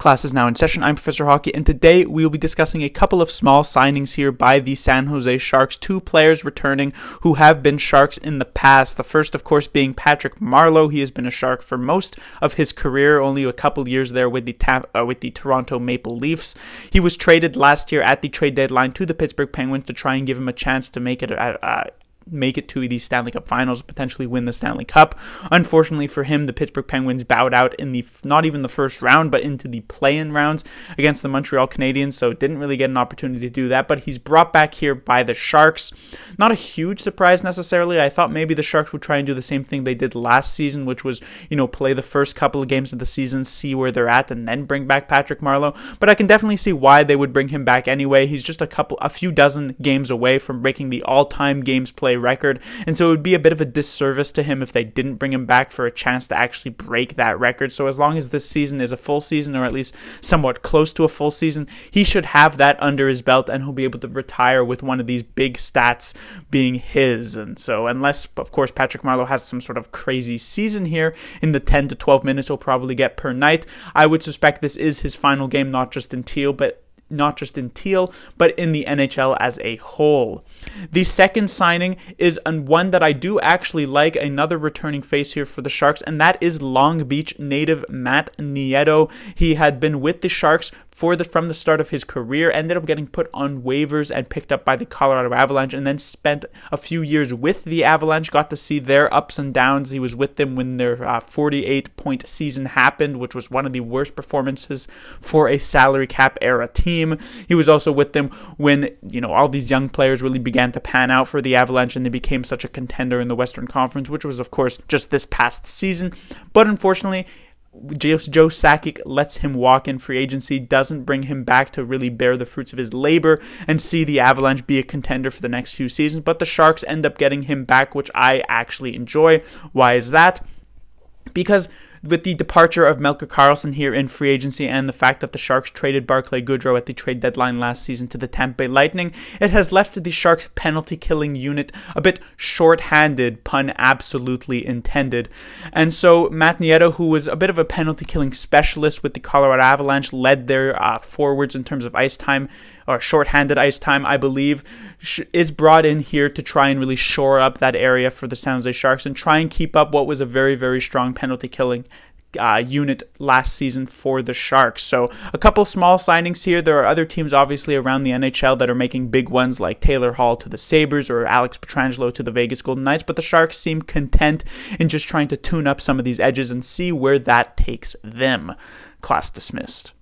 Class is now in session. I'm Professor Hockey, and today we will be discussing a couple of small signings here by the San Jose Sharks. Two players returning who have been Sharks in the past. The first, of course, being Patrick Marleau. He has been a Shark for most of his career, only a couple years there with the Toronto Maple Leafs. He was traded last year at the trade deadline to the Pittsburgh Penguins to try and give him a chance to make it to the Stanley Cup Finals, potentially win the Stanley Cup. Unfortunately for him, the Pittsburgh Penguins bowed out in not even the first round, but into the play-in rounds against the Montreal Canadiens, so didn't really get an opportunity to do that, but he's brought back here by the Sharks. Not a huge surprise necessarily. I thought maybe the Sharks would try and do the same thing they did last season, which was, play the first couple of games of the season, see where they're at, and then bring back Patrick Marleau, but I can definitely see why they would bring him back anyway. He's just a few dozen games away from breaking the all-time games played record, and so it would be a bit of a disservice to him if they didn't bring him back for a chance to actually break that record. So as long as this season is a full season, or at least somewhat close to a full season, he should have that under his belt, and he'll be able to retire with one of these big stats being his. And so unless, of course, Patrick Marleau has some sort of crazy season here in the 10 to 12 minutes he'll probably get per night, I would suspect this is his final game, not just in teal, but in the NHL as a whole. The second signing is one that I do actually like, another returning face here for the Sharks, and that is Long Beach native Matt Nieto. He had been with the Sharks from the start of his career, ended up getting put on waivers and picked up by the Colorado Avalanche, and then spent a few years with the Avalanche, got to see their ups and downs. He was with them when their 48-point season happened, which was one of the worst performances for a salary cap era team. He was also with them when, all these young players really began to pan out for the Avalanche, and they became such a contender in the Western Conference, which was, of course, just this past season. But unfortunately, Joe Sakic lets him walk in free agency, doesn't bring him back to really bear the fruits of his labor and see the Avalanche be a contender for the next few seasons. But the Sharks end up getting him back, which I actually enjoy. Why is that? Because with the departure of Melker Karlsson here in free agency and the fact that the Sharks traded Barclay Goodrow at the trade deadline last season to the Tampa Bay Lightning, it has left the Sharks penalty-killing unit a bit short-handed, pun absolutely intended. And so Matt Nieto, who was a bit of a penalty-killing specialist with the Colorado Avalanche, led their forwards in terms of ice time, or short-handed ice time, I believe, is brought in here to try and really shore up that area for the San Jose Sharks and try and keep up what was a very, very strong penalty-killing unit last season for the Sharks. So a couple small signings here. There are other teams obviously around the NHL that are making big ones, like Taylor Hall to the Sabres or Alex Pietrangelo to the Vegas Golden Knights, but the Sharks seem content in just trying to tune up some of these edges and see where that takes them. Class dismissed.